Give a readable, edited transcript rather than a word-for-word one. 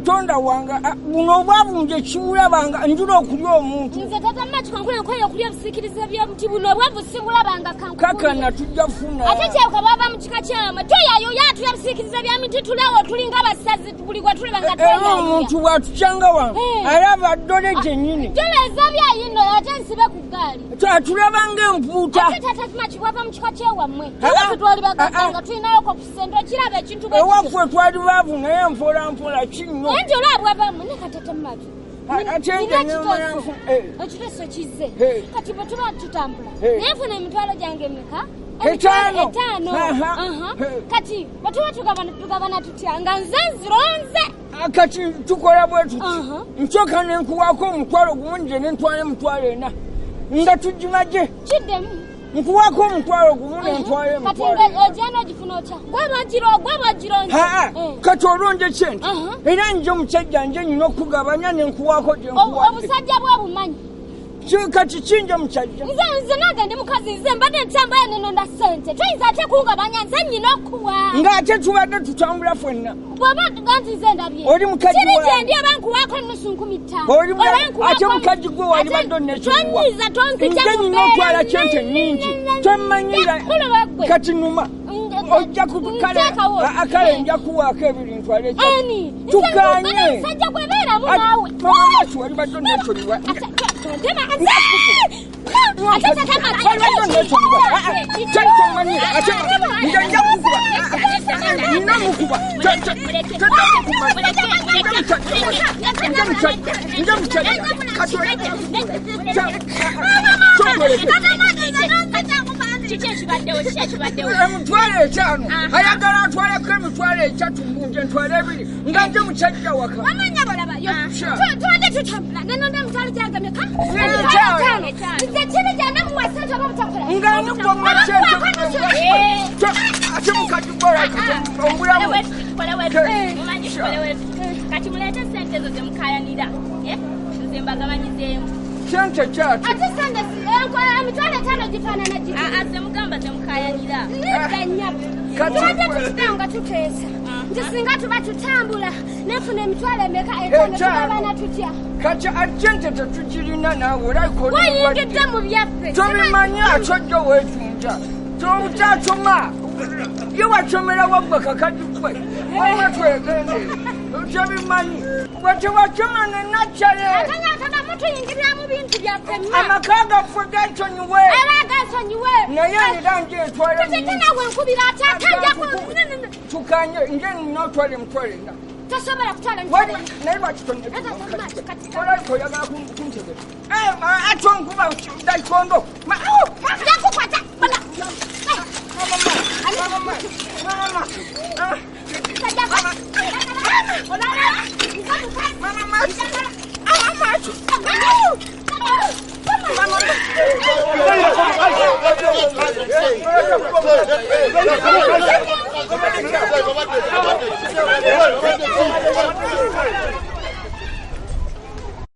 katonda wanga buno bwavu nje kiwulabanga njula okulya omuntu nze tata matu kankula nkoye okulya obusikiriza bya muti buno bwavu simbulabanga kankula kakana tujja funa ate kyawuka bwava mu kika kyama toyayo yatulya obusikiriza bya miti tulewo tulinga abasazi buli gwe tulibanga toyayo omuntu bwatukyanga wange alaba ddole gyennyini doleza byayino ate nsibe ku ggaali tulabanga empuuta ate tata matu bwava mu kika kyewammwe tutwali bagaganga tulinayo kusendo kiraba ekintu bwe ewaffe twali baavu naye mpolampola kinyo nti olwabwavamu ne katata matu ekiteeso kizze kati bwe tuba tutambula naye nfuna emitwalo gyange emeka etaano kati bwe tuba tugabana tutya nga nze nzironze kati tukola bwe tuti nsooka ne nkuwaako omutwalo gumu nje ne ntwala emitwalo ena nga tugimaje kiddemu nkuwaako omutwalo gumu ne ntwala emitwalo kati ejana ogifuna otya gwabagironze kati olonje kyenti era nje omusajja nje nyina okugabanya ne nkuwaako gye nkuwadde obusajja bwobumanyi kati kinje musajja nze nange ndi mukazi nze mbadde ntambula nenonda ssente toyinza ate kungabanya nze nyina okuwa ng'ate tubadde tutambula ffenna bw'oba ganti nze ndabye oli mukazi kiri gyendi oba nkuwaako nusu 15 ate mukazi gwe wali badde onnekimuwa nze nyina otwala kyente nnyingi tommanyira kati numa ojja kale akale nja kuwaako ebiri ntwala ekyo tukanye sajja gwebeeramu naawe mamamasu wali badde onnekimuwa emitwalo etaano ayagala atwaleko emitwalo esatu mbunje ntwala ebiri nga nje musajja waka tubadde tutambula nenonda emitwalo gyagameka kiri gyana muwasente oba butakola nga nigwomakyete ate mukati gwolaombulamu kati muleete sente ezo zemukayanira nze mbagabanyizeemu sente kyati ate sente emitwalo etaano gifaanana giti zemugamba zemukayanira tubadde tukitawo nga tuteesa nti singa tuba tutambula nefuna emitwalo emeka etaano tugabana tutya kati ajente tetugirina naawe wayingidde mu byaffe tobimanyi atojja weetunja tobutatoma ye wacomera waggwe kakadikwe wama twegende tobimanyi bwetewacoma nenakyale tuyingirira mu bintu byaffe amaka gaffe gasonyiwe naye era njetwale nawe nkubira tukanye nje ninotwale mutwale ena tosobola kutwala naye lwakitonoyagala kuntegera ate onkuba daikondo ndakukwata Hey!